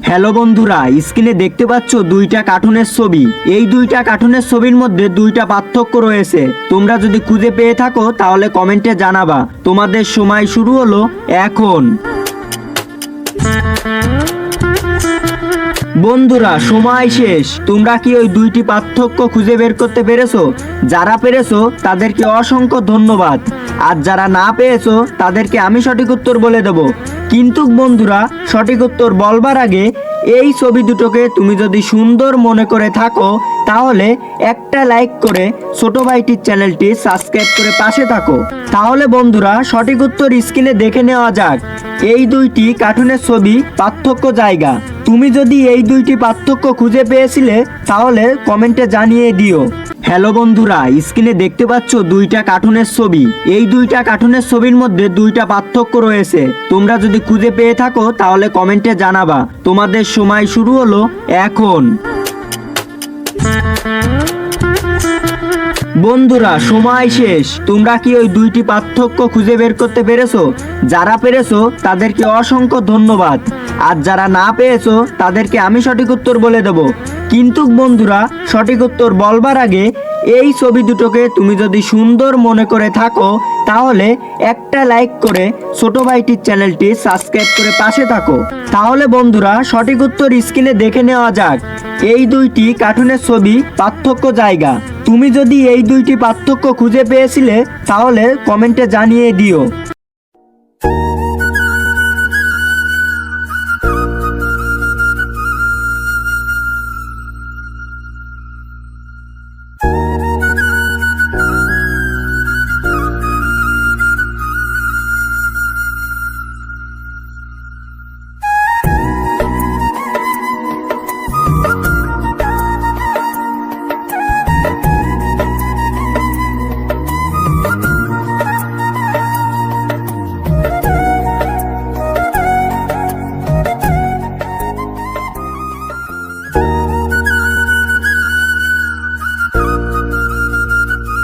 Hello বন্ধুরা, স্ক্রিনে দেখতে পাচ্ছ দুইটা কার্টুনের ছবি। এই দুইটা কার্টুনের ছবির মধ্যে দুইটা পার্থক্য রয়েছে। তোমরা যদি খুঁজে পেয়ে থাকো তাহলে কমেন্টে জানাবা। তোমাদের সময় শুরু হলো এখন। বন্ধুরা, সময় শেষ। তোমরা কি ওই দুইটি পার্থক্য খুঁজে বের করতে পেরেছো? যারা পেরেছো তাদেরকে অসংখ্য ধন্যবাদ। আর যারা না পেয়েছো তাদেরকে আমি সঠিক উত্তর বলে দেব। কিন্তু বন্ধুরা, সঠিক উত্তর বলবার আগে এই ছবি দুটোকে তুমি যদি সুন্দর মনে করে থাকো তাহলে একটা লাইক করে ছোট ভাইটির চ্যানেলটি সাবস্ক্রাইব করে পাশে থাকো। তাহলে বন্ধুরা, সঠিক উত্তর স্ক্রিনে দেখে নেওয়া যাক। এই দুইটি কার্টুনের ছবি, পার্থক্য জায়গা। তুমি যদি এই দুইটি পার্থক্য খুঁজে পেয়েছিলে তাহলে কমেন্টে জানিয়ে দিও। হ্যালো বন্ধুরা, স্ক্রিনে দেখতে পাচ্ছ দুইটা কার্টুনের ছবি। এই দুইটা কার্টুনের ছবির মধ্যে দুইটা পার্থক্য রয়েছে। তোমরা যদি খুঁজে পেয়ে থাকো তাহলে কমেন্টে জানাবা। তোমাদের সময় শুরু হলো এখন। বন্ধুরা, সময় শেষ। তোমরা কি ওই দুইটি পার্থক্য খুঁজে বের করতে পেরেছো? যারা পেরেছো তাদেরকে অসংখ্য ধন্যবাদ। আর যারা না পেয়েছো তাদেরকে আমি সঠিক উত্তর বলে দেব। কিন্তু বন্ধুরা, সঠিক উত্তর বলবার আগে এই ছবি দুটোকে তুমি যদি সুন্দর মনে করে থাকো তাহলে একটা লাইক করে ছোট ভাইটির চ্যানেলটি সাবস্ক্রাইব করে পাশে থাকো। তাহলে বন্ধুরা, সঠিক উত্তর স্ক্রিনে দেখে নেওয়া যাক। এই দুইটি কার্টুনের ছবি, পার্থক্য জায়গা। তুমি যদি এই দুইটি পার্থক্য খুঁজে পেয়েছিলে তাহলে কমেন্টে জানিয়ে দিও।